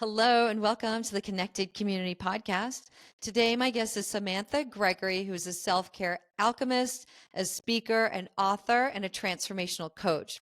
Hello and welcome to the Connected Community Podcast. Today, my guest is Samantha Gregory, who is a self-care alchemist, a speaker, an author, and a transformational coach.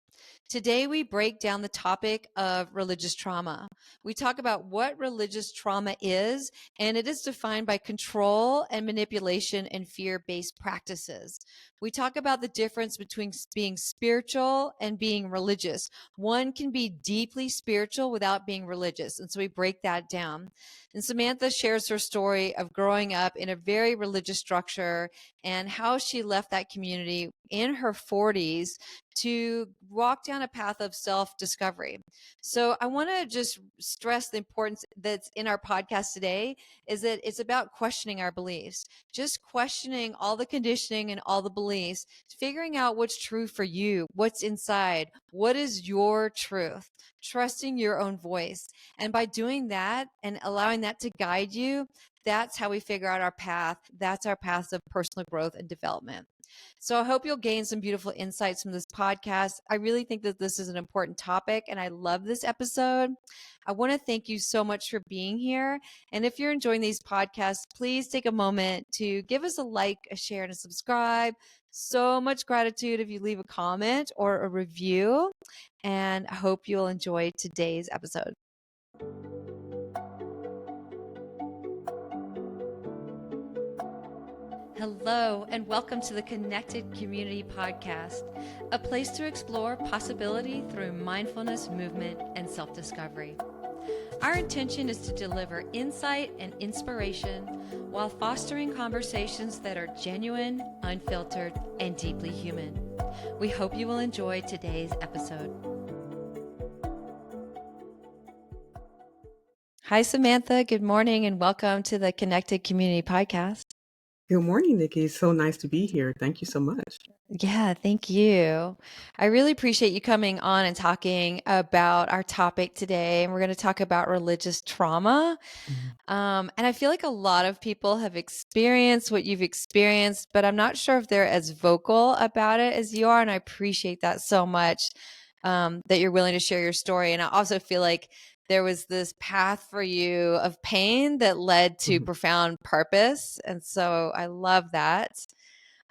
Today, we break down the topic of religious trauma. We talk about what religious trauma is, and it is defined by control and manipulation and fear-based practices. We talk about the difference between being spiritual and being religious. One can be deeply spiritual without being religious. And so we break that down. And Samantha shares her story of growing up in a very religious structure and how she left that community in her 40s to walk down a path of self-discovery. So I want to just stress the importance that's in our podcast today is that it's about questioning our beliefs, just questioning all the conditioning and all the beliefs, figuring out what's true for you, what's inside, what is your truth, trusting your own voice. And by doing that and allowing that to guide you, that's how we figure out our path. That's our path of personal growth and development. So I hope you'll gain some beautiful insights from this podcast. I really think that this is an important topic and I love this episode. I want to thank you so much for being here. And if you're enjoying these podcasts, please take a moment to give us a like, a share, and a subscribe. So much gratitude if you leave a comment or a review. And I hope you'll enjoy today's episode. Hello, and welcome to the Connected Community Podcast, a place to explore possibility through mindfulness, movement, and self-discovery. Our intention is to deliver insight and inspiration while fostering conversations that are genuine, unfiltered, and deeply human. We hope you will enjoy today's episode. Hi, Samantha. Good morning, and welcome to the Connected Community Podcast. Good morning, Nikki. It's so nice to be here. Thank you so much. Yeah, thank you. I really appreciate you coming on and talking about our topic today. And we're going to talk about religious trauma. Mhm. And I feel like a lot of people have experienced what you've experienced, but I'm not sure if they're as vocal about it as you are. And I appreciate that so much, that you're willing to share your story. And I also feel like there was this path for you of pain that led to Mhm. profound purpose. And so I love that.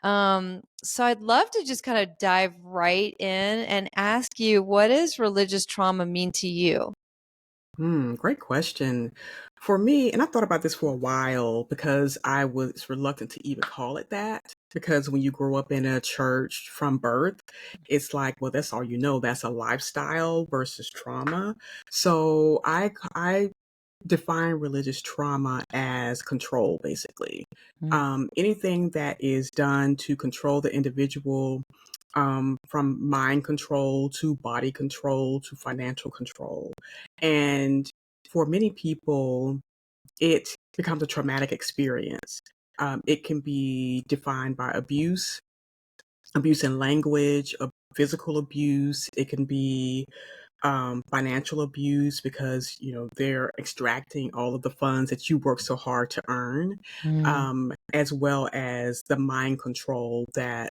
So I'd love to just kind of dive right in and ask you, what does religious trauma mean to you? Great question. For me, and I thought about this for a while because I was reluctant to even call it that. Because when you grow up in a church from birth, it's like, well, that's all you know. That's a lifestyle versus trauma. So I define religious trauma as control, basically. Mm. Anything that is done to control the individual, from mind control to body control to financial control. And for many people, it becomes a traumatic experience. It can be defined by abuse, abuse in language, physical abuse. It can be financial abuse because they're extracting all of the funds that you work so hard to earn, Mm. as well as the mind control that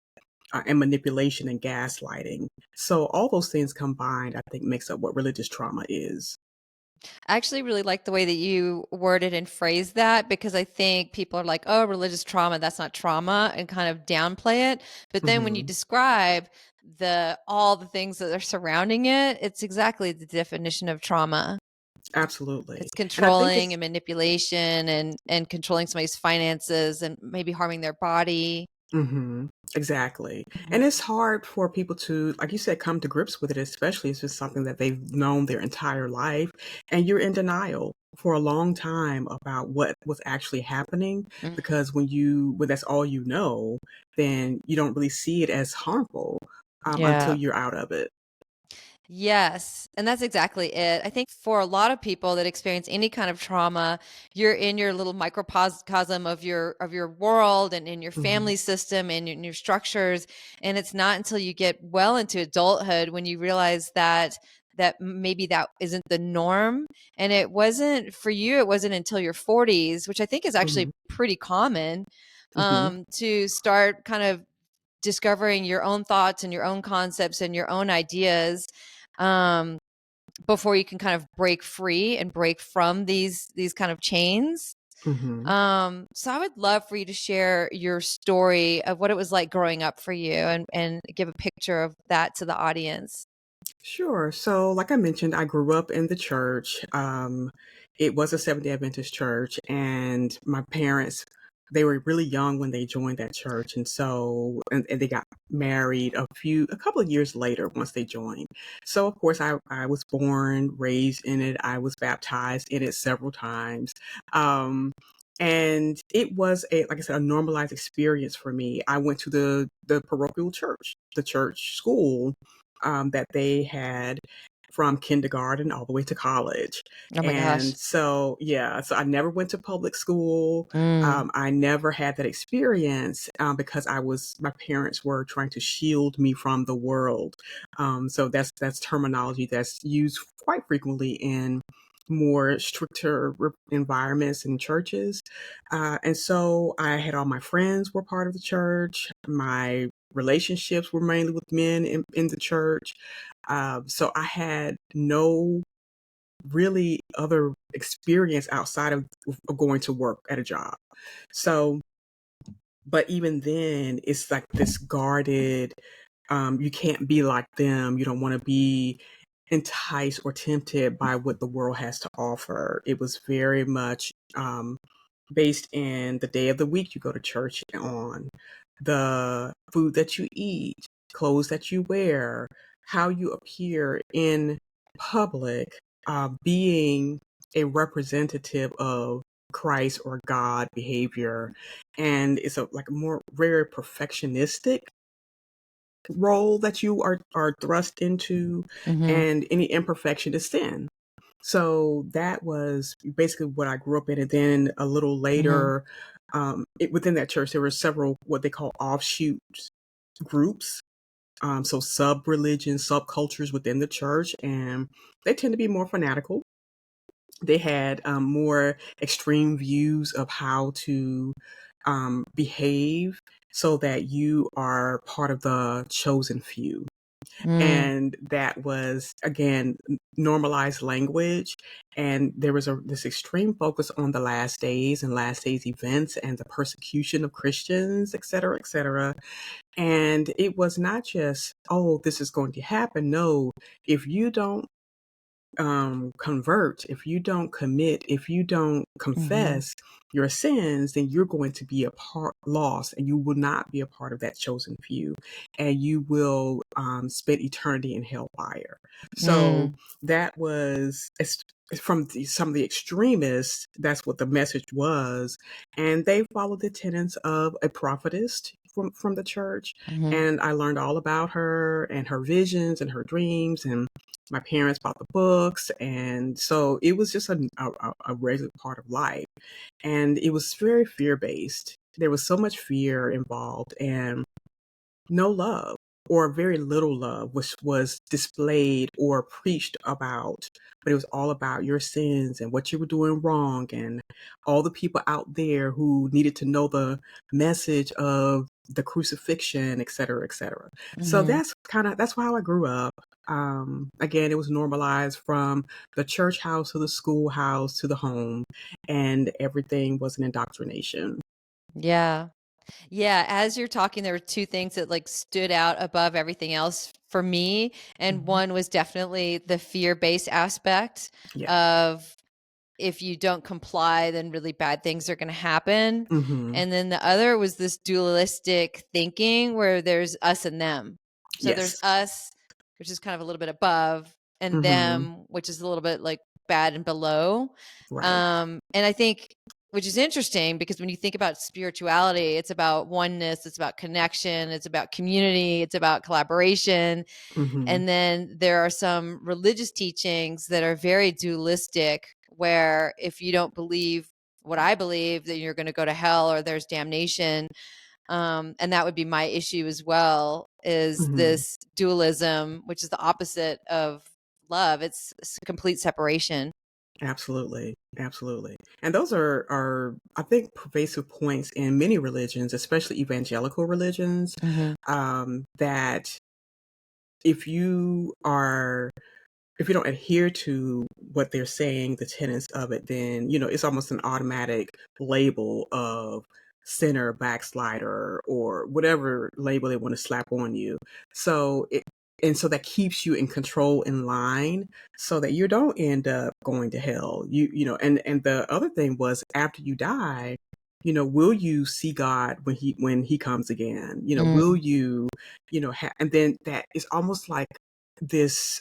and manipulation and gaslighting. So all those things combined, I think, makes up what religious trauma is. I actually really like the way that you worded and phrased that because I think people are like, oh, religious trauma, that's not trauma, and kind of downplay it. But then when you Hmm. describe all the things that are surrounding it, it's exactly the definition of trauma. Absolutely. It's And I think controlling it's and manipulation and controlling somebody's finances and maybe harming their body. hmm exactly. Mhm. And it's hard for people to, like you said, come to grips with it, especially if it's something that they've known their entire life. And you're in denial for a long time about what was actually happening. Mhm. Because when that's all you know, then you don't really see it as harmful until Yeah. you're out of it. Yes, and that's exactly it. I think for a lot of people that experience any kind of trauma, you're in your little microcosm of your world and in your Hmm. family system and in your structures, and it's not until you get well into adulthood when you realize that maybe that isn't the norm. And it wasn't for you, it wasn't until your 40s, which I think is actually Hmm. pretty common, Hmm. to start kind of discovering your own thoughts and your own concepts and your own ideas. Um, before you can kind of break free and break from these kind of chains. Mm-hmm. So I would love for you to share your story of what it was like growing up for you, and give a picture of that to the audience. Sure. So, like I mentioned, I grew up in the church. It was a Seventh-day Adventist church, and my parents, they were really young when they joined that church, and so and they got married a couple of years later once they joined. So, of course, I was born, raised in it. I was baptized in it several times. Um, and it was like I said, a normalized experience for me. I went to the parochial church, the church school that they had from kindergarten all the way to college. Oh my gosh. And so, yeah, so I never went to public school. Mm. I never had that experience because my parents were trying to shield me from the world. So that's terminology that's used quite frequently in more stricter environments and churches. And so I had all my friends were part of the church. My relationships were mainly with men in the church. So I had no really other experience outside of going to work at a job. So, but even then, it's like this guarded, you can't be like them. You don't want to be enticed or tempted by what the world has to offer. It was very much based in the day of the week you go to church on, the food that you eat, clothes that you wear, how you appear in public, being a representative of Christ or God behavior. And it's like a more very perfectionistic role that you are thrust into, Mm-hmm. and any imperfection is sin. So that was basically what I grew up in. And then a little Mm-hmm. later, within that church, there were several what they call offshoot groups. So sub religions, subcultures within the church, and they tend to be more fanatical. They had more extreme views of how to behave so that you are part of the chosen few. Mm. And that was again normalized language, and there was this extreme focus on the last days and last days events and the persecution of Christians, et cetera, et cetera. And it was not just, oh, this is going to happen. No, if you don't convert, if you don't commit, if you don't Mm-hmm. confess your sins, then you're going to be lost, and you will not be a part of that chosen few, and you will spend eternity in hellfire. So Mm. that was from some of the extremists. That's what the message was, and they followed the tenets of a prophetess from the church. Mm-hmm. And I learned all about her and her visions and her dreams, and my parents bought the books, and so it was just a regular part of life. And it was very fear based. There was so much fear involved, and no love, or very little love, which was displayed or preached about. But it was all about your sins and what you were doing wrong, and all the people out there who needed to know the message of the crucifixion, et cetera, et cetera. So Mm-hmm. that's how I grew up. Again, it was normalized from the church house to the schoolhouse to the home, and everything was an indoctrination. Yeah. Yeah, as you're talking, there were two things that like stood out above everything else for me. And Mhm. one was definitely the fear-based aspect Yeah. of, if you don't comply, then really bad things are going to happen. Hmm. And then the other was this dualistic thinking where there's us and them. So there's Yes. us, which is kind of a little bit above, and Hmm. them, which is a little bit like bad and below. Right. And I think, which is interesting, because when you think about spirituality, it's about oneness, it's about connection, it's about community, it's about collaboration. Hmm. And then there are some religious teachings that are very dualistic, where if you don't believe what I believe, then you're going to go to hell or there's damnation. And that would be my issue as well, is Hmm. this dualism, which is the opposite of love. It's complete separation. Absolutely. Absolutely. And those are I think pervasive points in many religions, especially evangelical religions, Hmm. that if you are if you don't adhere to what they're saying, the tenets of it, then, it's almost an automatic label of sinner, backslider, or whatever label they want to slap on you. So that keeps you in control, in line, so that you don't end up going to hell. And the other thing was, after you die, will you see God when he comes again? Will Mm. you, and then that is almost like this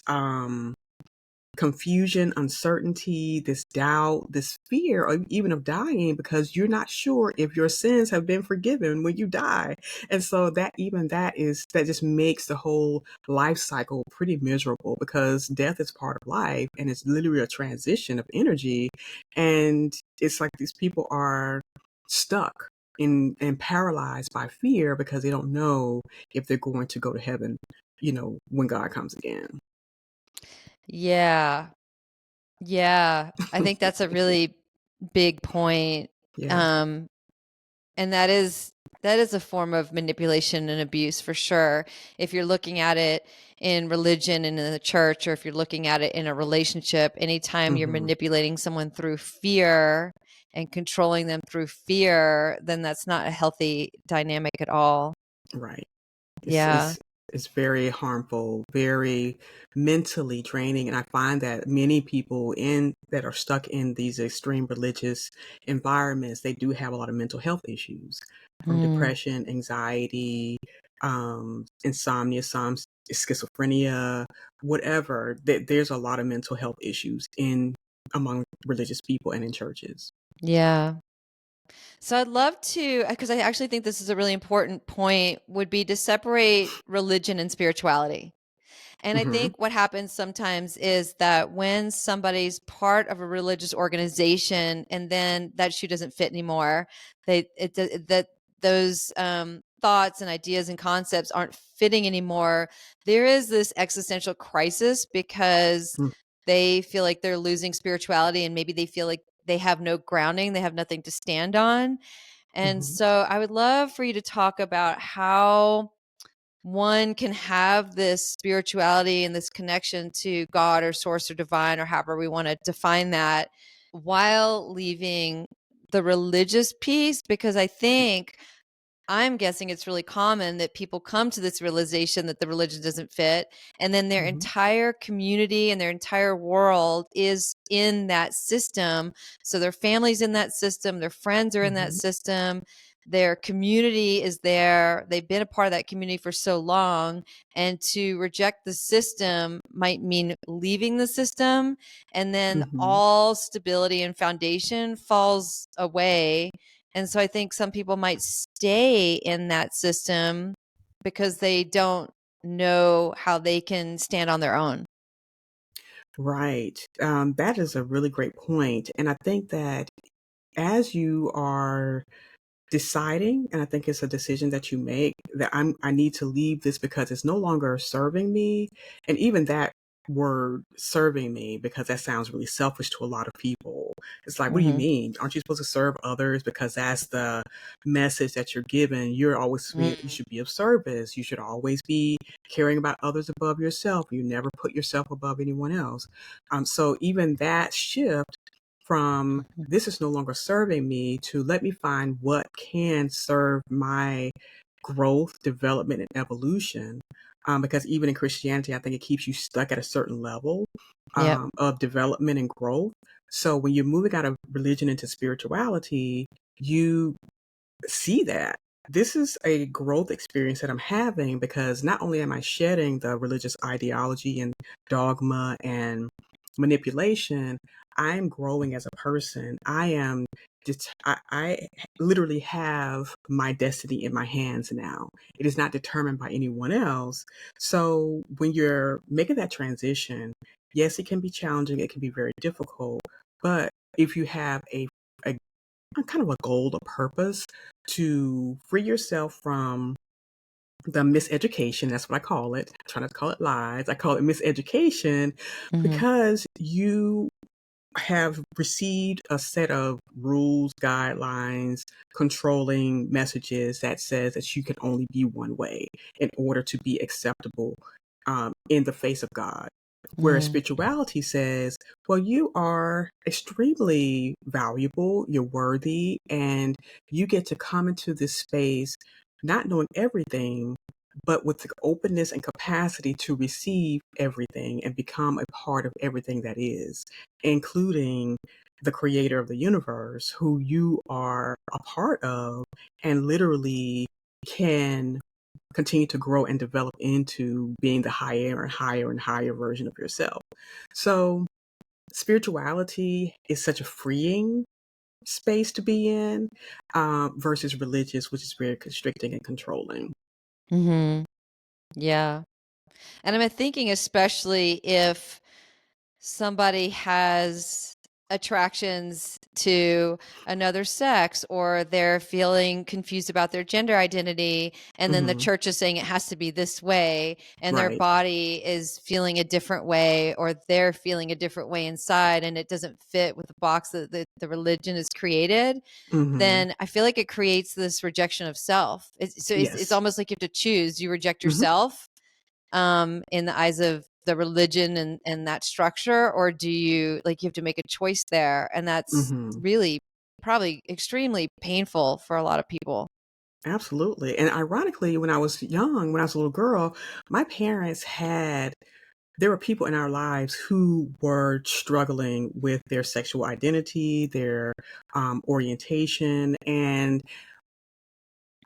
confusion, uncertainty, this doubt, this fear of even of dying, because you're not sure if your sins have been forgiven when you die. And so that just makes the whole life cycle pretty miserable, because death is part of life, and it's literally a transition of energy. And it's like these people are stuck in and paralyzed by fear, because they don't know if they're going to go to heaven, when God comes again. Yeah. Yeah. I think that's a really big point. Yes. Um, and that is a form of manipulation and abuse for sure. If you're looking at it in religion and in the church, or if you're looking at it in a relationship, anytime you're Hmm. manipulating someone through fear and controlling them through fear, then that's not a healthy dynamic at all. Right. It's Yeah. it's it's very harmful, very mentally draining, and I find that many people in that are stuck in these extreme religious environments, they do have a lot of mental health issues, from Mm, depression, anxiety, insomnia, some schizophrenia, whatever. There's a lot of mental health issues in among religious people and in churches. yeah. So I'd love to, because I actually think this is a really important point, would be to separate religion and spirituality. And I Hmm. think what happens sometimes is that when somebody's part of a religious organization and then that shoe doesn't fit anymore, that those thoughts and ideas and concepts aren't fitting anymore. There is this existential crisis because they feel like they're losing spirituality, and maybe they feel like they have no grounding, they have nothing to stand on. And Hmm. so I would love for you to talk about how one can have this spirituality and this connection to God or source or divine, or however we want to define that, while leaving the religious piece. Because I'm guessing it's really common that people come to this realization that the religion doesn't fit, and then their Hmm. entire community and their entire world is in that system. So their family's in that system, their friends are in that Hmm. system, their community is there. They've been a part of that community for so long, and to reject the system might mean leaving the system, and then Hmm. all stability and foundation falls away. And so I think some people might stay in that system because they don't know how they can stand on their own. Right. That is a really great point. And I think that as you are deciding, and I think it's a decision that you make, that I need to leave this because it's no longer serving me. And even that word, serving me, because that sounds really selfish to a lot of people. It's like, what do you Mhm. mean? Aren't you supposed to serve others? Because that's the message that you're given. You Mm. should be of service. You should always be caring about others above yourself. You never put yourself above anyone else. So even that shift from, Mhm. this is no longer serving me, to let me find what can serve my growth, development, and evolution. Because even in Christianity, I think it keeps you stuck at a certain level Yep. of development and growth. So when you're moving out of religion into spirituality, you see that this is a growth experience that I'm having, because not only am I shedding the religious ideology and dogma and manipulation, I am growing as a person. I literally have my destiny in my hands now. It is not determined by anyone else. So when you're making that transition, yes, it can be challenging. It can be very difficult. But if you have a kind of a goal, a purpose, to free yourself from the miseducation. That's what I call it. I try not to call it lies. I call it miseducation, Mhm. because you have received a set of rules, guidelines, controlling messages that says that you can only be one way in order to be acceptable in the face of God. Whereas Mm. spirituality says, well, you are extremely valuable, you're worthy, and you get to come into this space not knowing everything, but with the openness and capacity to receive everything and become a part of everything that is, including the creator of the universe, who you are a part of and literally can continue to grow and develop into being the higher and higher and higher version of yourself. So, spirituality is such a freeing space to be in, versus religious, which is very constricting and controlling. Mhm. Yeah. And I'm thinking especially if somebody has attractions to another sex, or they're feeling confused about their gender identity, and then the Hmm. church is saying it has to be this way, and their Right. body is feeling a different way, or they're feeling a different way inside, and it doesn't fit with the box that the religion has created, Hmm. then I feel like it creates this rejection of self. It's Yes. almost like you have to choose. You reject Hmm. yourself in the eyes of the religion and that structure, or do you, like, you have to make a choice there, and that's Hmm. really probably extremely painful for a lot of people. Absolutely. And ironically, when I was young, when I was a little girl, my parents had there were people in our lives who were struggling with their sexual identity, their orientation, and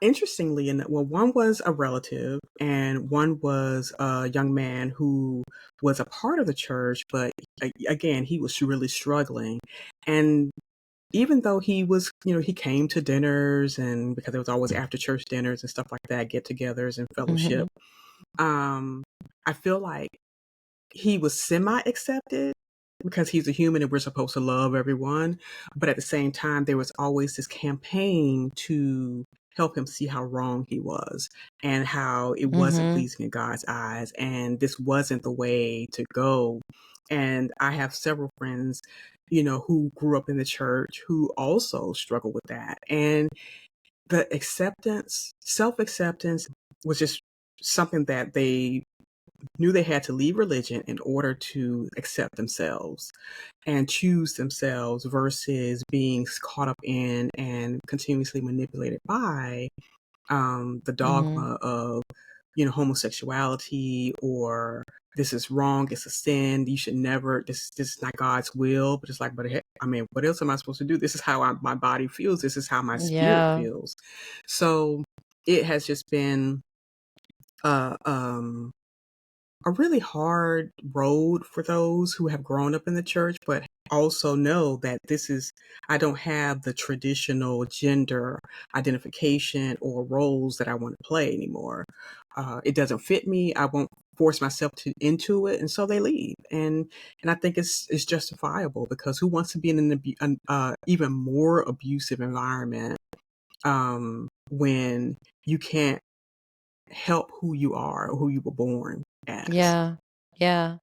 interestingly enough, well, one was a relative and one was a young man who was a part of the church, but again, he was really struggling. And even though he was, he came to dinners, and because there was always after church dinners and stuff like that, get togethers and fellowship, Hmm. um, I feel like he was semi-accepted because he's a human and we're supposed to love everyone. But at the same time, there was always this campaign to help him see how wrong he was and how it wasn't Hmm. pleasing in God's eyes. And this wasn't the way to go. And I have several friends, who grew up in the church who also struggle with that. And the acceptance, self acceptance was just something that they knew they had to leave religion in order to accept themselves and choose themselves versus being caught up in and continuously manipulated by the Hmm. dogma of homosexuality, or this is wrong, it's a sin, you should never, this is not God's will. But it's like, but I mean, what else am I supposed to do? This is how my body feels, this is how my spirit Yeah. feels. So it has just been uh um a really hard road for those who have grown up in the church, but also know that I don't have the traditional gender identification or roles that I want to play anymore. It doesn't fit me. I won't force myself into it, and so they leave. And I think it's justifiable, because who wants to be in an even more abusive environment when you can't help who you are or who you were born as? Yeah. Yeah.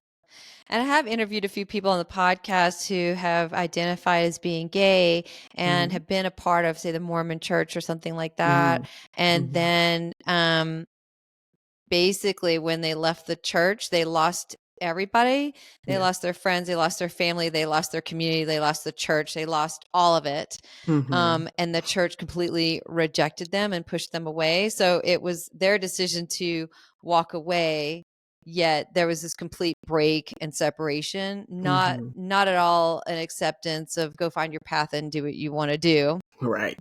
And I have interviewed a few people on the podcast who have identified as being gay and Mhm. have been a part of, say, the Mormon church or something like that. Mhm. And Mhm. then basically when they left the church, they lost everybody. They Yeah. lost their friends, they lost their family, they lost their community, they lost the church, they lost all of it. Mhm. And the church completely rejected them and pushed them away. So it was their decision to walk away. Yet there was this complete break and separation, not Mhm. not at all an acceptance of go find your path and do what you want to do. Right.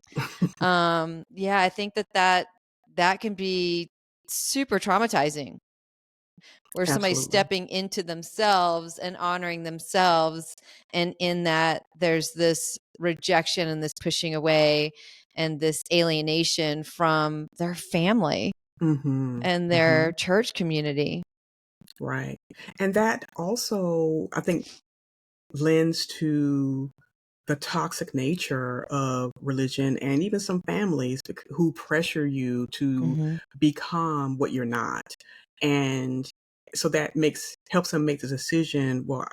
Yeah, I think that can be super traumatizing, where somebody's Absolutely. stepping into themselves and honoring themselves, and in that there's this rejection and this pushing away and this alienation from their family Mhm. and their Mhm. church community. Right. And that also, I think, lends to the toxic nature of religion and even some families who pressure you to Hmm. become what you're not. And so that helps them make the decision, well,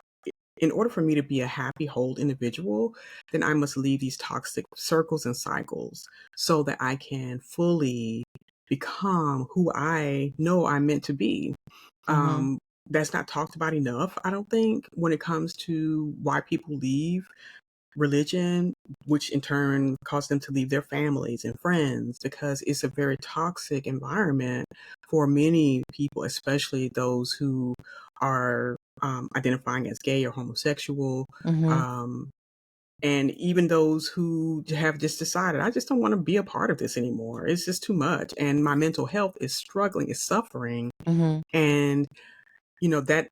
in order for me to be a happy, whole individual, then I must leave these toxic circles and cycles so that I can fully become who I know I'm meant to be. Hmm. that's not talked about enough, I don't think, when it comes to why people leave religion, which in turn caused them to leave their families and friends, because it's a very toxic environment for many people, especially those who are identifying as gay or homosexual. Mhm. Um, and even those who have just decided, I just don't want to be a part of this anymore. It's just too much. And my mental health is struggling, is suffering. Mhm. And that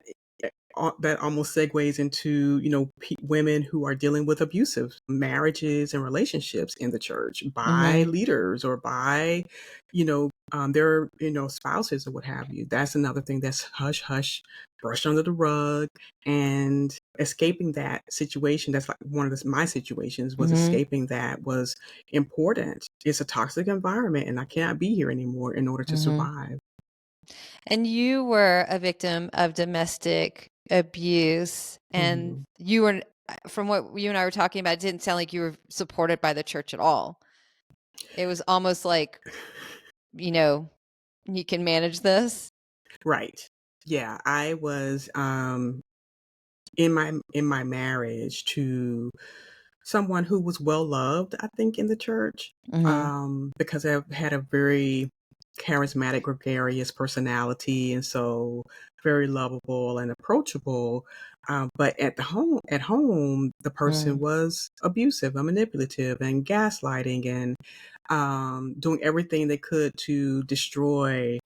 that almost segues into women who are dealing with abusive marriages and relationships in the church by Mhm. leaders or by their spouses or what have you. That's another thing that's hush hush, brushed under the rug. And escaping that situation, that's like one of my situations, was Mhm. escaping that was important. It's a toxic environment and I cannot be here anymore in order to Mhm. survive. And you were a victim of domestic abuse, and Mhm. you were, from what you and I were talking about, it didn't sound like you were supported by the church at all. It was almost like, you know, you can manage this. Right. Yeah, I was in my marriage to someone who was well loved, I think, in the church, Mhm. because I've had a very charismatic, gregarious personality, and so very lovable and approachable. But at home, the person Mhm. was abusive and manipulative and gaslighting and doing everything they could to destroy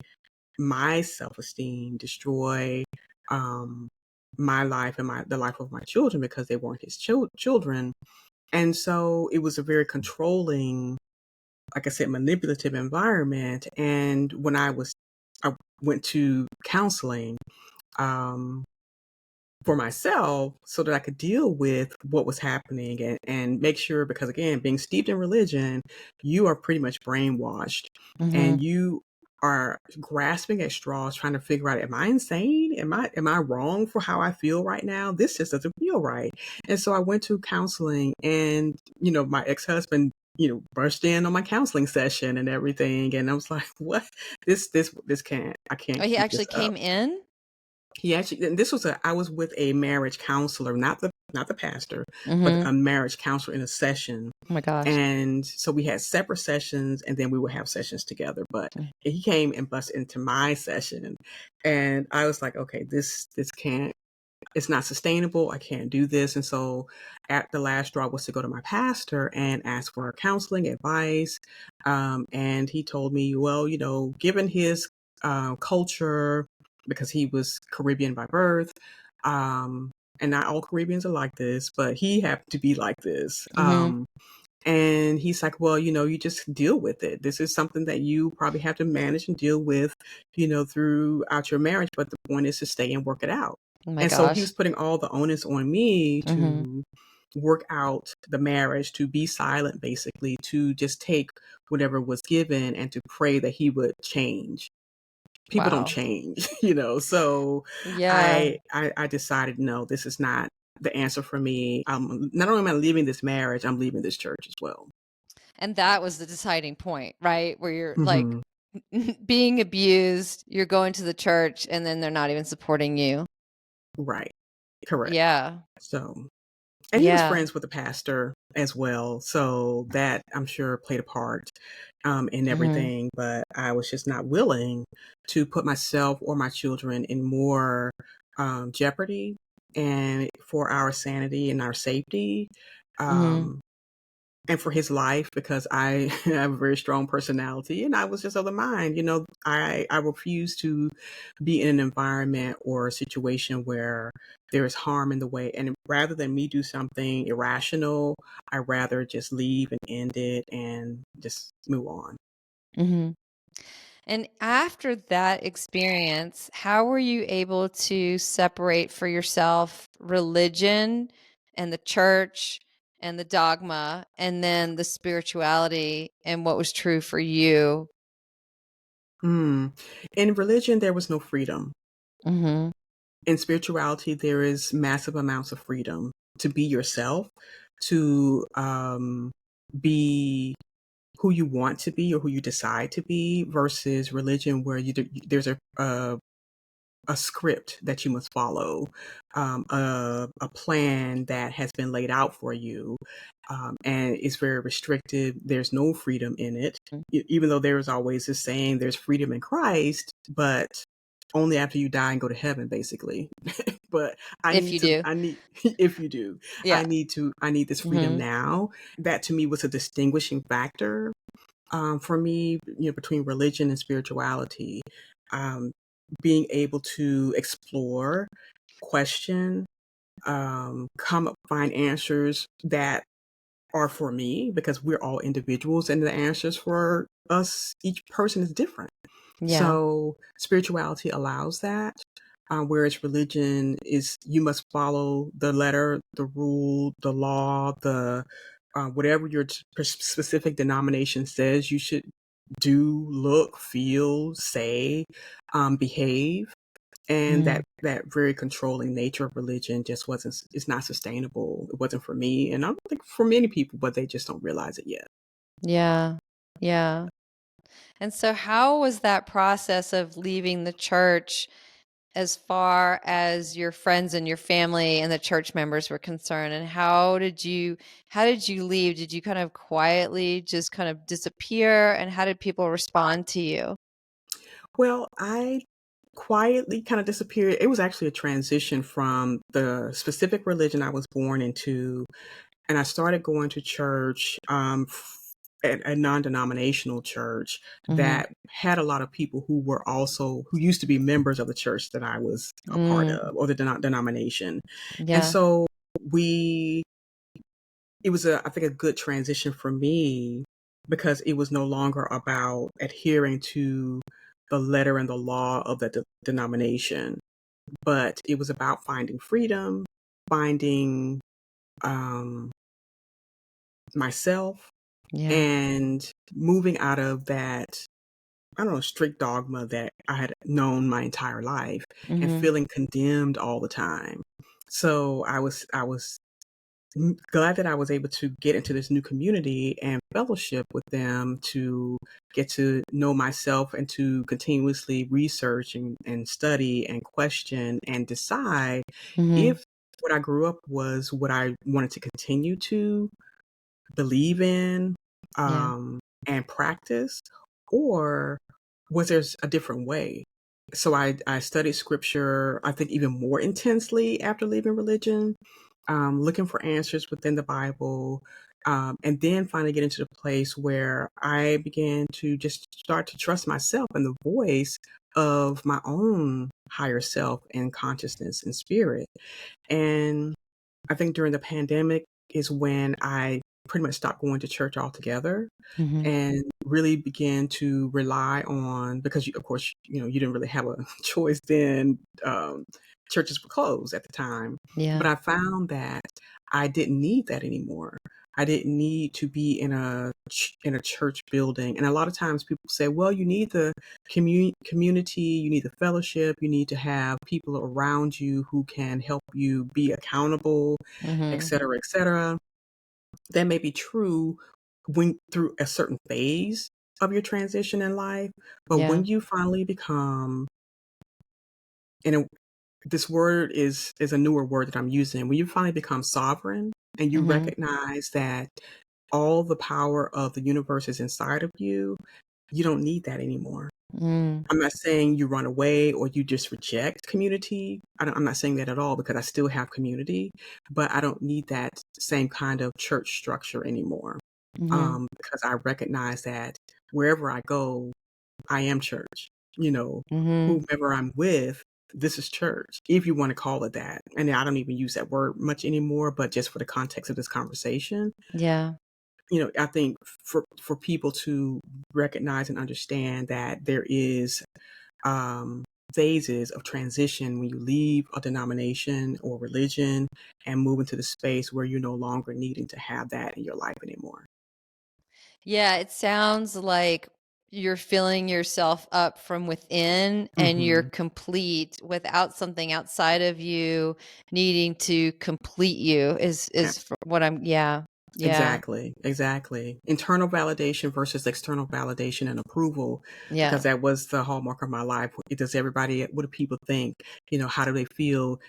my self-esteem, destroy um, my life and the life of my children because they weren't his children. And so it was a very controlling, like I said, manipulative environment. And when I went to counseling, um, for myself so that I could deal with what was happening and make sure, because again, being steeped in religion, you are pretty much brainwashed and Mhm. you are grasping at straws trying to figure out, am I insane? Am I wrong for how I feel right now? This just doesn't feel right. And so I went to counseling and, my ex-husband, burst in on my counseling session and everything. And I was like, what? This I can't Oh, he keep actually this up. came in? He actually, and I was with a marriage counselor, not the pastor, but Mhm. a marriage counselor in a session. Oh my gosh. And so we had separate sessions and then we would have sessions together. But Mm. he came and busted into my session. And I was like, okay, this can't, it's not sustainable. I can't do this. And so at the last straw was to go to my pastor and ask for counseling advice. And he told me, well, given his culture, because he was Caribbean by birth, and not all Caribbeans are like this, but he happened to be like this. Mhm. And he's like, well, you just deal with it. This is something that you probably have to manage and deal with, throughout your marriage. But the point is to stay and work it out. Oh my And so he gosh. was putting all the onus on me Mhm. to work out the marriage, to be silent, basically, to just take whatever was given and to pray that he would change. People don't Wow. change, So Yeah. I decided, no, this is not the answer for me. Not only am I leaving this marriage, I'm leaving this church as well. And that was the deciding point, right? Where you're like Hmm. being abused, you're going to the church, and then they're not even supporting you. Right. Correct. Yeah. So, and he was Yeah. friends with the pastor as well. So that I'm sure played a part in Mhm. everything. But I was just not willing to put myself or my children in more jeopardy and for our sanity and our safety. Mhm. Um, and for his life, because I have a very strong personality and I was just of the mind, I refuse to be in an environment or a situation where there is harm in the way. And rather than me do something irrational, I rather just leave and end it and just move on. Mhm. And after that experience, how were you able to separate for yourself religion and the church and the dogma and then the spirituality and what was true for you? Mm. In religion, there was no freedom. Mhm. In spirituality, there is massive amounts of freedom to be yourself, to be who you want to be or who you decide to be, versus religion where there's a a script that you must follow, a plan that has been laid out for you, and it's very restrictive. There's no freedom in it, even though there is always this saying, "There's freedom in Christ," but only after you die and go to heaven, basically. But If you do. I need, if you do, Yeah. I need this freedom Mhm. now. That to me was a distinguishing factor for me, between religion and spirituality, um, being able to explore, question, find answers that are for me because we're all individuals and the answers for us, each person is different. Yeah. So spirituality allows that. Whereas religion is you must follow the letter, the rule, the law, the whatever your specific denomination says you should do, look, feel, say, behave, and Mm. that very controlling nature of religion just wasn't it's not sustainable. It wasn't for me, and I don't think for many people, but they just don't realize it yet. Yeah. Yeah. And so how was that process of leaving the church as far as your friends and your family and the church members were concerned? And how did you leave? Did you kind of quietly just kind of disappear? And how did people respond to you? Well, I quietly kind of disappeared. It was actually a transition from the specific religion I was born into, and I started going to church, at a non-denominational church Mhm. that had a lot of people who used to be members of the church that I was a part Mm. of, or the denomination. And Yeah. so we it was I think a good transition for me because it was no longer about adhering to the letter and the law of the denomination, but it was about finding freedom, finding um, myself, Yeah. and moving out of that, I don't know, strict dogma that I had known my entire life and Mhm. feeling condemned all the time. So I was glad that I was able to get into this new community and fellowship with them to get to know myself and to continuously research and study and question and decide Mhm. if what I grew up was what I wanted to continue to believe in, Yeah. and practice, or was there a different way? So I studied scripture, I think even more intensely after leaving religion, looking for answers within the Bible, and then finally get into the place where I began to just start to trust myself and the voice of my own higher self and consciousness and spirit. And I think during the pandemic is when I pretty much stopped going to church altogether Mhm. and really began to rely on, because of course, you didn't really have a choice then. Churches were closed at the time, but Yeah. I found that I didn't need that anymore. I didn't need to be in a church building. And a lot of times people say, well, you need the community, you need the fellowship, you need to have people around you who can help you be accountable, et Mhm. cetera, et cetera. That may be true when through a certain phase of your transition in life, but Yeah. when you finally become, and this word is a newer word that I'm using, when you finally become sovereign and you Mhm. recognize that all the power of the universe is inside of you, you don't need that anymore. Mm. I'm not saying you run away or you just reject community. I'm not saying that at all because I still have community, but I don't need that same kind of church structure anymore. Mhm. Because I recognize that wherever I go, I am church. You know, Mhm. whomever I'm with, this is church, if you want to call it that. And I don't even use that word much anymore, but just for the context of this conversation, Yeah. I think for people to recognize and understand that there is um, phases of transition when you leave a denomination or religion and move into the space where you're no longer needing to have that in your life anymore. Yeah, it sounds like you're filling yourself up from within and you're Hmm. complete without something outside of you needing to complete you is Abs- what I'm yeah. Yeah. Exactly, exactly. Internal validation versus external validation and approval, Yeah. because that was the hallmark of my life. Does everybody, what do people think? How do they feel?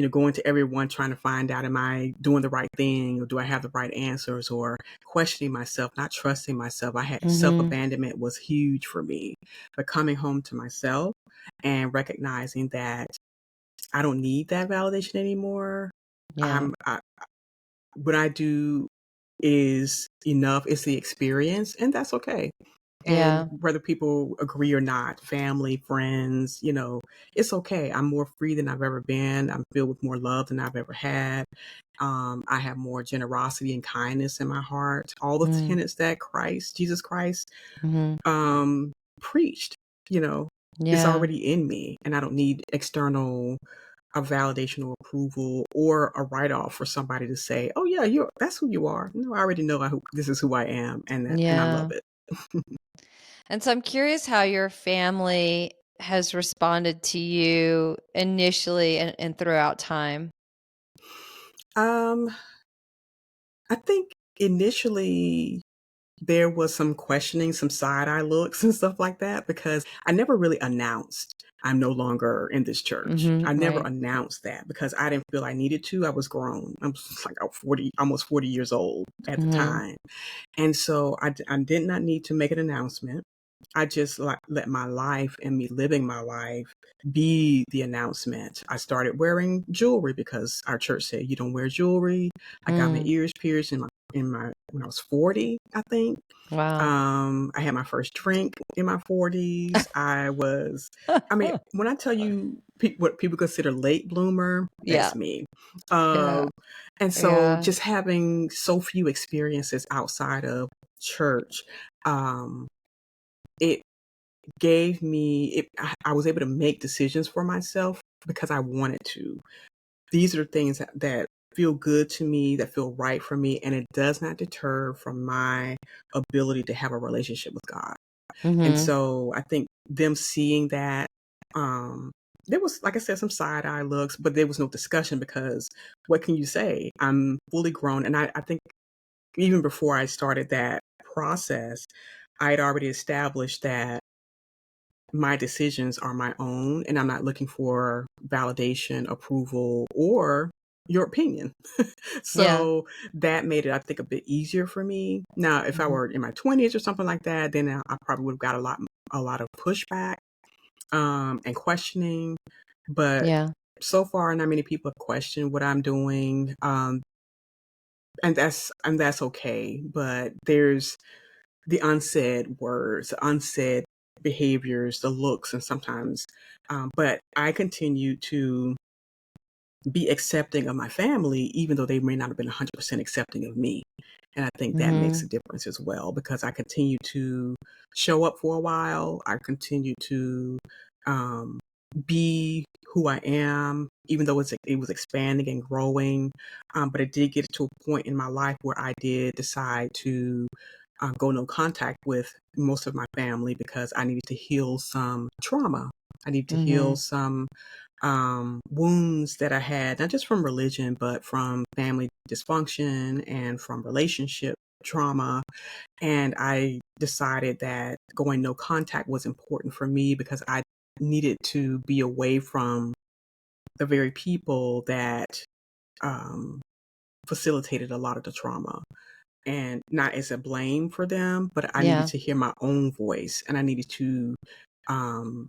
Going to everyone trying to find out, am I doing the right thing, or do I have the right answers, or questioning myself, not trusting myself. I had Mhm. self-abandonment was huge for me, but coming home to myself and recognizing that I don't need that validation anymore. Yeah. What I do is enough. It's the experience, and that's okay. And Yeah. whether people agree or not, family, friends, it's okay. I'm more free than I've ever been. I'm filled with more love than I've ever had. I have more generosity and kindness in my heart. All the Mm. tenets that Jesus Christ, Mhm. um, preached, you know, it's Yeah. already in me, and I don't need external a validation or approval or a write off for somebody to say, "Oh yeah, that's who you are." No, I already know this is who I am, and I love Yeah. it. And so I'm curious how your family has responded to you initially and throughout time. um, I think initially there was some questioning, some side eye looks and stuff like that, because I never really announced I'm no longer in this church. Mhm. I never Right. announced that because I didn't feel I needed to. I was grown. I was like 40, almost 40 years old at the Mhm. time. And so I did not need to make an announcement. I just let my life and me living my life be the announcement. I started wearing jewelry because our church said you don't wear jewelry. I got my Mm. ears pierced in my when I was 40, I think. Wow. I had my first drink in my 40s. I mean, when I tell you what people consider late bloomer, Yeah. that's me. Yeah. Uh, and so Yeah. just having so few experiences outside of church, um, it gave me, I was able to make decisions for myself because I wanted to. These are things that feel good to me, that feel right for me, and it does not deter from my ability to have a relationship with God. And Mhm. so I think them seeing that, um, there was, like I said, some side eye looks, but there was no discussion because what can you say? I'm fully grown. And I think even before I started that process, I had already established that my decisions are my own and I'm not looking for validation, approval, or your opinion. Yeah. So that made it, I think, a bit easier for me. Now, if I Mhm. were in my 20s or something like that, then I probably would have got a lot of pushback, and questioning. But Yeah. so far, not many people have questioned what I'm doing, and that's okay. But there's the unsaid words, the unsaid behaviors, the looks, and sometimes, but I continue to be accepting of my family, even though they may not have been 100% accepting of me. And I think that makes Mhm. a difference as well because I continue to show up for a while. I continue to, um, be who I am, even though it was expanding and growing. But it did get to a point in my life where I did decide to, go no contact with most of my family because I needed to heal some trauma. I need to heal Mhm. some, wounds that I had, not just from religion, but from family dysfunction and from relationship trauma. And I decided that going no contact was important for me because I needed to be away from the very people that, um, facilitated a lot of the trauma. And not as a blame for them, but I needed Yeah. to hear my own voice and I needed to,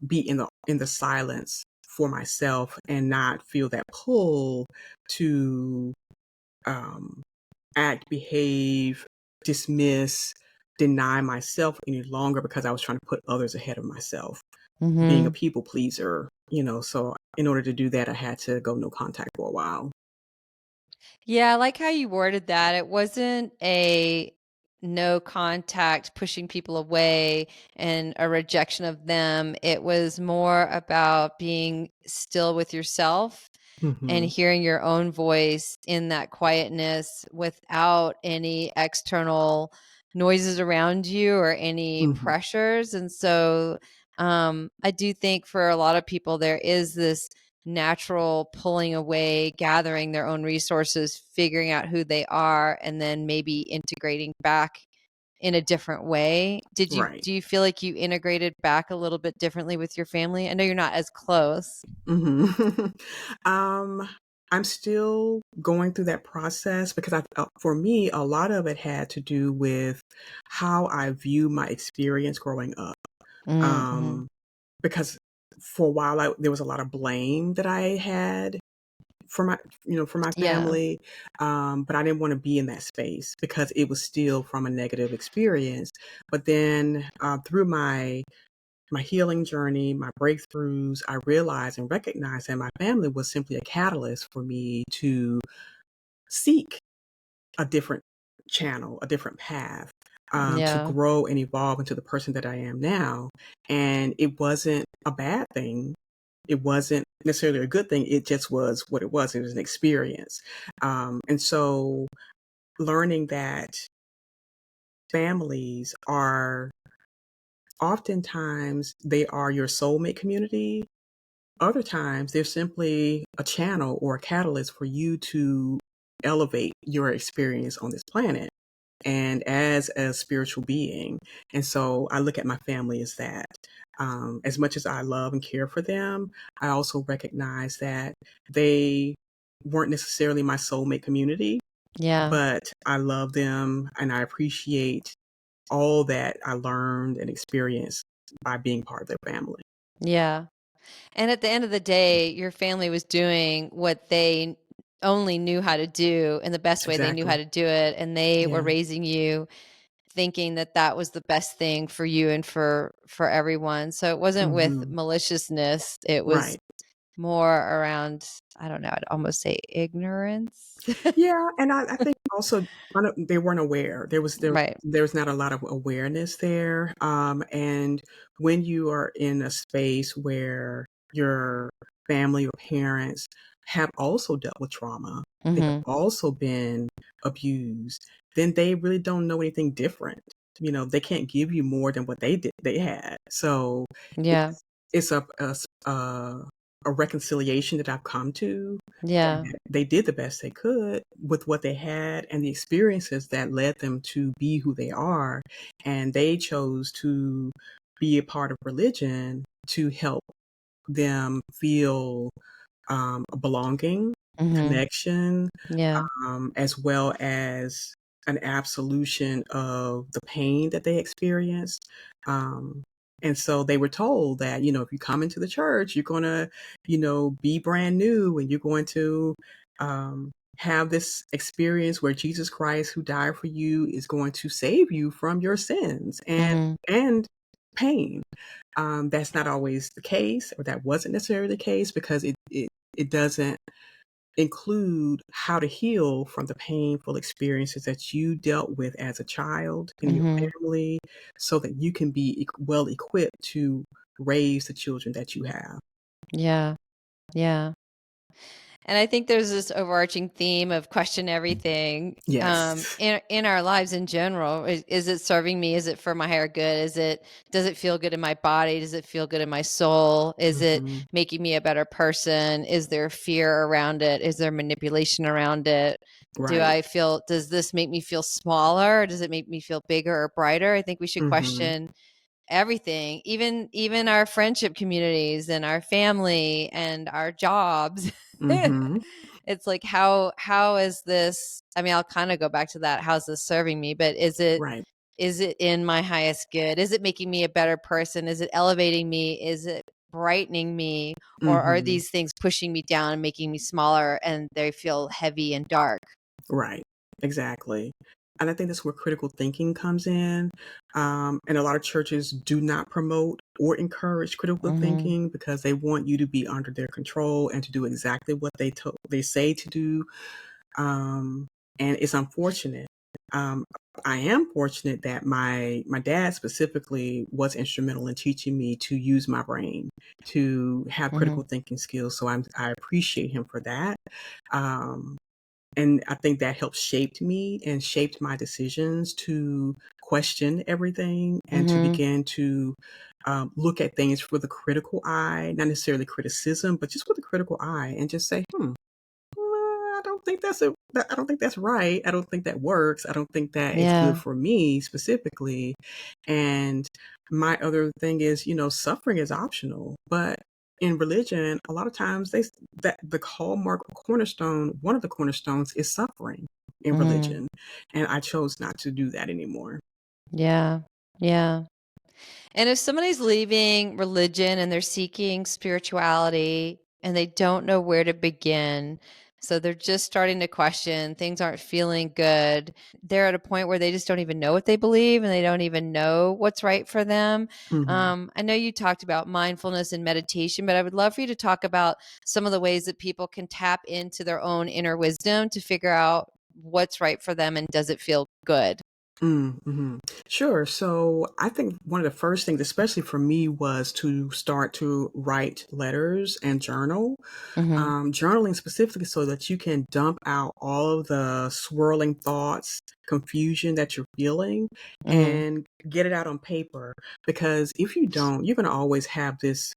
be in the silence for myself and not feel that pull to, um, act, behave, dismiss, deny myself any longer because I was trying to put others ahead of myself, being a Mhm. people pleaser. So in order to do that, I had to go no contact for a while. Yeah, I like how you worded that. It wasn't a no contact, pushing people away and a rejection of them. It was more about being still with yourself and Hmm. hearing your own voice in that quietness without any external noises around you or any Hmm. pressures. And so I do think for a lot of people, there is this natural pulling away, gathering their own resources, figuring out who they are, and then maybe integrating back in a different way. Right. Do you feel like you integrated back a little bit differently with your family? I know you're not as close. Mhm. Um, I'm still going through that process because for me, a lot of it had to do with how I view my experience growing up. Mm-hmm. Um, because for a while, there was a lot of blame that I had for my Yeah. family, but I didn't want to be in that space because it was still from a negative experience. But then through my healing journey, my breakthroughs, I realized and recognized that my family was simply a catalyst for me to seek a different channel, a different path, to Yeah. grow and evolve into the person that I am now. And it wasn't a bad thing. It wasn't necessarily a good thing. It just was what it was. It was an experience. And so learning that families are oftentimes they are your soulmate community. Other times, they're simply a channel or a catalyst for you to elevate your experience on this planet and as a spiritual being. And so I look at my family as that. As much as I love and care for them, I also recognize that they weren't necessarily my soulmate community, Yeah. but I love them and I appreciate all that I learned and experienced by being part of their family. Yeah. And at the end of the day, your family was doing what they only knew how to do in the best way they knew how Exactly. to do it. And they were Yeah. raising you thinking that that was the best thing for you and for everyone. So it wasn't with Hmm. maliciousness. It was Right. more around, I don't know, I'd almost say ignorance. Yeah, and I think also they weren't aware. Right. There was not a lot of awareness there. And when you are in a space where your family or parents have also dealt with trauma, they have Mhm. also been abused, then they really don't know anything different. They can't give you more than what they had. So Yeah. it's a reconciliation that I've come to, Yeah. that they did the best they could with what they had and the experiences that led them to be who they are, and they chose to be a part of religion to help them feel, a belonging, Mhm. connection, Yeah. as well as an absolution of the pain that they experienced. Um, and so they were told that, if you come into the church, you're going to, be brand new and you're going to have this experience where Jesus Christ, who died for you, is going to save you from your sins Mhm. and pain. That's not always the case, or that wasn't necessarily the case because it doesn't include how to heal from the painful experiences that you dealt with as a child in your Mhm. family so that you can be well equipped to raise the children that you have. Yeah. Yeah. And I think there's this overarching theme of question everything Yes. in our lives in general. Is it serving me? Is it for my higher good? Does it feel good in my body? Does it feel good in my soul? Is it Mhm. making me a better person? Is there fear around it? Is there manipulation around it? Right. Does this make me feel smaller? Or does it make me feel bigger or brighter? I think we should Mhm. question everything, even our friendship communities and our family and our jobs. Mhm. It's like, how is this, I mean, I'll kind of go back to that, how's this serving me, but Right. is it in my highest good? Is it making me a better person? Is it elevating me? Is it brightening me? Or are Mhm. these things pushing me down and making me smaller and they feel heavy and dark? Right. Exactly. And I think that's where critical thinking comes in. And a lot of churches do not promote or encourage critical Hmm. thinking because they want you to be under their control and to do exactly what they say to do. Um, and it's unfortunate. Um, I am fortunate that my dad specifically was instrumental in teaching me to use my brain, to have Hmm. critical thinking skills. So I appreciate him for that. Um, and I think that helped shaped me and shaped my decisions to question everything and to Hmm. begin to look at things with a critical eye, not necessarily criticism, but just with a critical eye, and just say, I don't think I don't think that's right. I don't think that works. I don't think that is good Yeah. for me specifically. And my other thing is, suffering is optional, but in religion, a lot of times that the hallmark cornerstone, one of the cornerstones is suffering in Mhm. religion. And I chose not to do that anymore. Yeah. Yeah. And if somebody's leaving religion and they're seeking spirituality and they don't know where to begin, so they're just starting to question, things aren't feeling good. They're at a point where they just don't even know what they believe and they don't even know what's right for them. Mhm. I know you talked about mindfulness and meditation, but I would love for you to talk about some of the ways that people can tap into their own inner wisdom to figure out what's right for them and does it feel good? Mhm. Sure. So I think one of the first things, especially for me, was to start to write letters and journal. Mhm. Journaling specifically so that you can dump out all of the swirling thoughts, confusion that you're feeling, Mhm. and get it out on paper. Because if you don't, you're going to always have this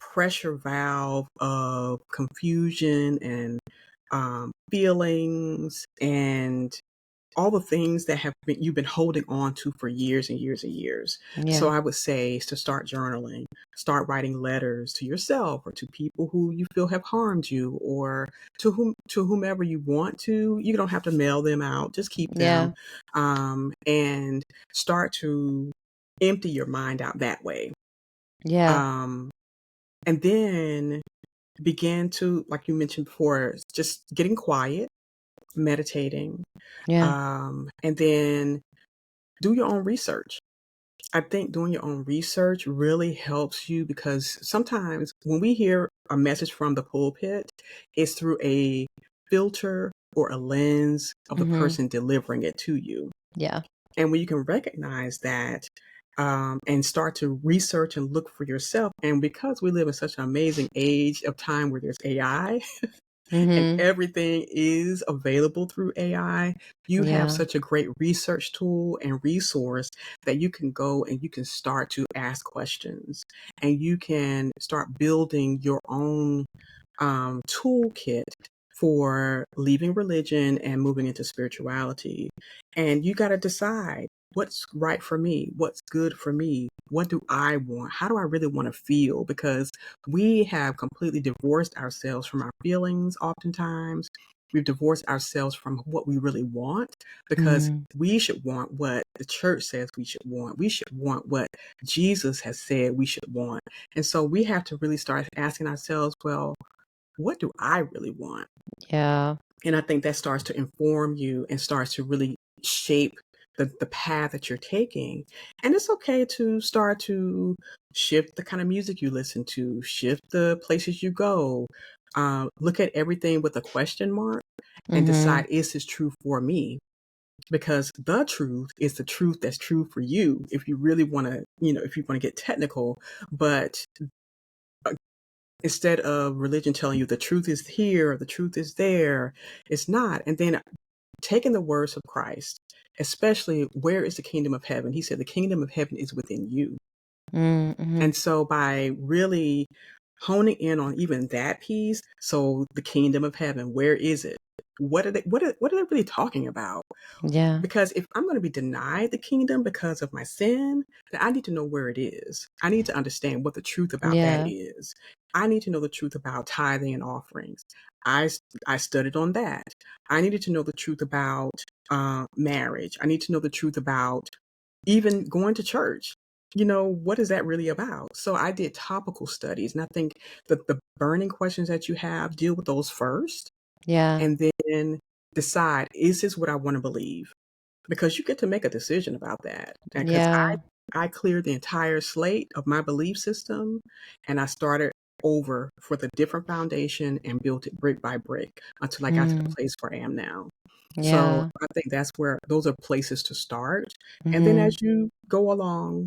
pressure valve of confusion and feelings and all the things that you've been holding on to for years and years and years. So Yeah. I would say is to start journaling, start writing letters to yourself or to people who you feel have harmed you, or to whomever you want to. You don't have to mail them out, just keep them, Yeah. and start to empty your mind out that way. Yeah. Um, and then begin to, like you mentioned before, just getting quiet, meditating, Yeah. and then do your own research. I think doing your own research really helps you because sometimes when we hear a message from the pulpit, it's through a filter or a lens of the Mhm. person delivering it to you. Yeah. And when you can recognize that, and start to research and look for yourself, and because we live in such an amazing age of time where there's AI, and Mhm. everything is available through AI, you have Yeah. such a great research tool and resource that you can go and you can start to ask questions and you can start building your own toolkit for leaving religion and moving into spirituality. And you got to decide what's right for me, what's good for me, what do I want, how do I really want to feel? Because we have completely divorced ourselves from our feelings oftentimes. We've divorced ourselves from what we really want because Mhm. we should want what the church says we should want. We should want what Jesus has said we should want. And so we have to really start asking ourselves, well, what do I really want? Yeah. And I think that starts to inform you and starts to really shape the path that you're taking. And it's okay to start to shift the kind of music you listen to, shift the places you go, look at everything with a question mark and Mhm. decide, is this true for me? Because the truth is the truth that's true for you if you really want to, if you want to get technical. But instead of religion telling you the truth is here or the truth is there, it's not. And then taking the words of Christ, especially where is the kingdom of heaven? He said the kingdom of heaven is within you. Mm, mhm. And so by really honing in on even that piece, so the kingdom of heaven, where is it? What are they really talking about? Yeah. Because if I'm going to be denied the kingdom because of my sin, then I need to know where it is. I need to understand what the truth about that Yeah. is. I need to know the truth about tithing and offerings. I, I studied on that. I needed to know the truth about marriage. I need to know the truth about even going to church. What is that really about? So I did topical studies. And I think that the burning questions that you have, deal with those first Yeah. and then decide, is this what I want to believe? Because you get to make a decision about that. Because Yeah. I cleared the entire slate of my belief system and I started over for the different foundation and built it brick by brick until I got to the Mm. place where I am now. So Yeah. I think that's where those are places to start. And then Mhm. as you go along,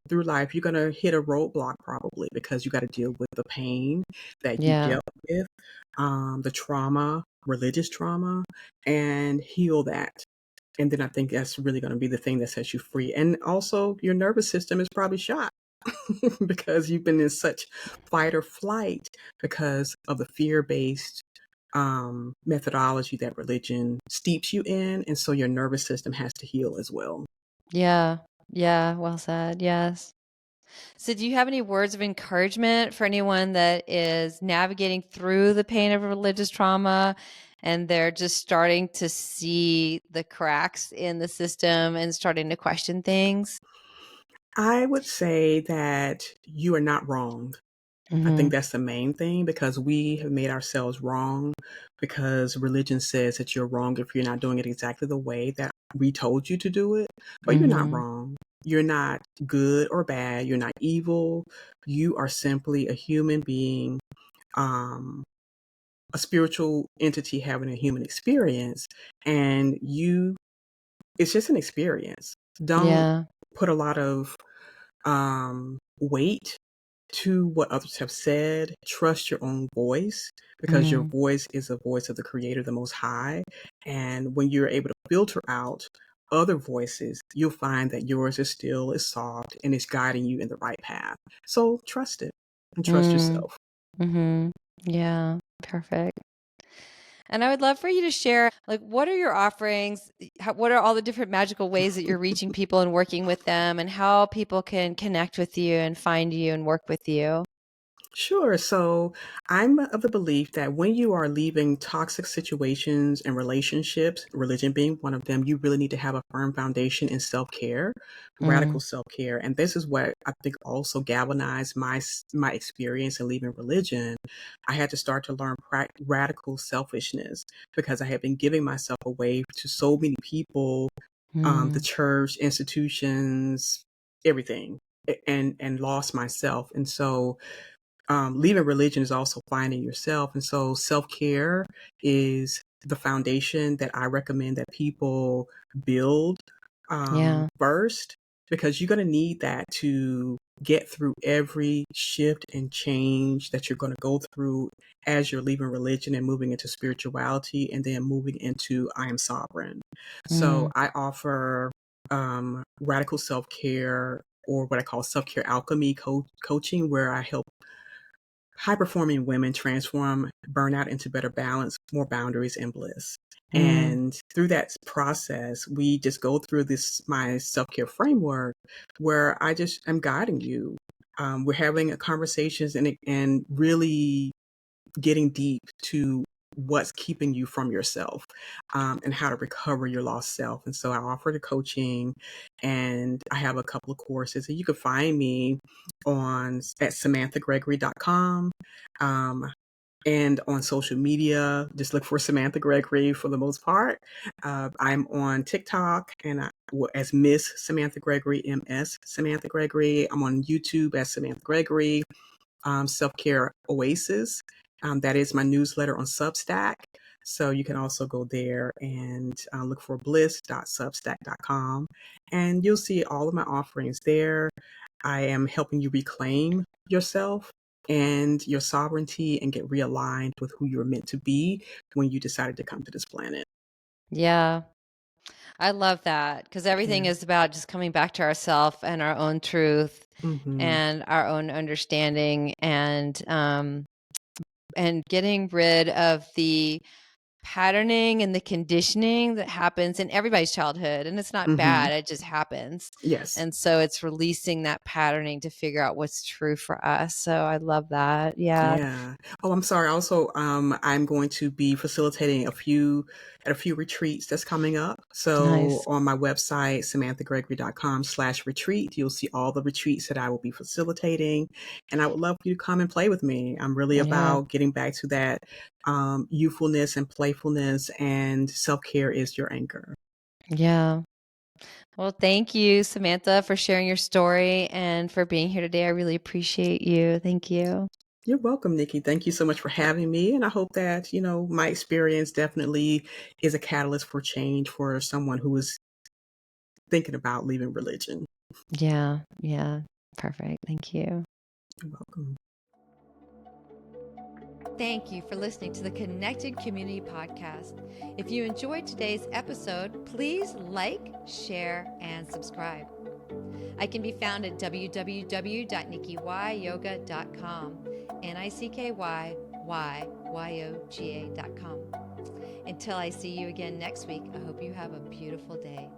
through life, you're going to hit a roadblock probably because you got to deal with the pain that you Yeah. dealt with, the trauma, religious trauma, and heal that. And then I think that's really going to be the thing that sets you free. And also, your nervous system is probably shot. because you've been in such fight or flight because of the fear-based methodology that religion steeps you in. And so your nervous system has to heal as well. Yeah. Yeah. Well said. Yes. So, do you have any words of encouragement for anyone that is navigating through the pain of religious trauma and they're just starting to see the cracks in the system and starting to question things? I would say that you are not wrong. I think Mm-hmm. that's the main thing because we have made ourselves wrong because religion says that you're wrong if you're not doing it exactly the way that we told you to do it. But you're not Mm-hmm. wrong. You're not good or bad. You're not evil. You are simply a human being, um, a spiritual entity having a human experience. And it's just an experience. Don't Yeah. put a lot of weight to what others have said. Trust your own voice because your Mm-hmm. voice is the voice of the Creator, the Most High. And when you're able to filter out other voices, you'll find that yours is still is soft and it's guiding you in the right path. So trust it and trust yourself. Mm-hmm. Yeah. Perfect. And I would love for you to share, like, what are your offerings? What are all the different magical ways that you're reaching people and working with them, and how people can connect with you and find you and work with you? Sure. So I'm of the belief that when you are leaving toxic situations and relationships, religion being one of them, you really need to have a firm foundation in self-care, Mm, radical self-care. And this is what I think also galvanized my experience in leaving religion. I had to start to learn radical selfishness because I had been giving myself away to so many people, the mm, church, institutions, everything, and lost myself. And so leaving religion is also finding yourself. And so self care is the foundation that I recommend that people build yeah. first, because you're going to need that to get through every shift and change that you're going to go through as you're leaving religion and moving into spirituality and then moving into I am sovereign. So Mm, I offer radical self care or what I call self care alchemy coaching, where I help high performing women transform burnout into better balance, more boundaries, and bliss. mm, And through that process, we just go through this my self care framework where I just am guiding you. We're having a conversations and really getting deep to what's keeping you from yourself, and how to recover your lost self. And so I offer the coaching and I have a couple of courses, and you can find me at samanthagregory.com. Um, and on social media, just look for Samantha Gregory for the most part. I'm on TikTok and as Miss Samantha Gregory, MS Samantha Gregory. I'm on YouTube as Samantha Gregory. Self Care Oasis. That is my newsletter on Substack. So you can also go there and look for bliss.substack.com. And you'll see all of my offerings there. I am helping you reclaim yourself and your sovereignty and get realigned with who you're meant to be when you decided to come to this planet. yeah. I love that because everything Yeah. is about just coming back to ourself and our own truth Hmm. and our own understanding and getting rid of the patterning and the conditioning that happens in everybody's childhood. And it's not Hmm. bad, it just happens. Yes. And so it's releasing that patterning to figure out what's true for us. So I love that. Yeah. Yeah. Oh, I'm sorry. Also, I'm going to be facilitating a few retreats that's coming up. So Nice. on my website, samanthagregory.com/retreat, you'll see all the retreats that I will be facilitating. And I would love for you to come and play with me. I'm really Yeah. about getting back to that youthfulness and playfulness, and self-care is your anchor. Yeah. Well, thank you, Samantha, for sharing your story and for being here today. I really appreciate you. Thank you. You're welcome, Nikki. Thank you so much for having me. And I hope that, my experience definitely is a catalyst for change for someone who is thinking about leaving religion. Yeah. Yeah. Perfect. Thank you. You're welcome. Thank you for listening to the Connected Community Podcast. If you enjoyed today's episode, please like, share, and subscribe. I can be found at www.nickyyoga.com, NICKYYYOGA.com. Until I see you again next week, I hope you have a beautiful day.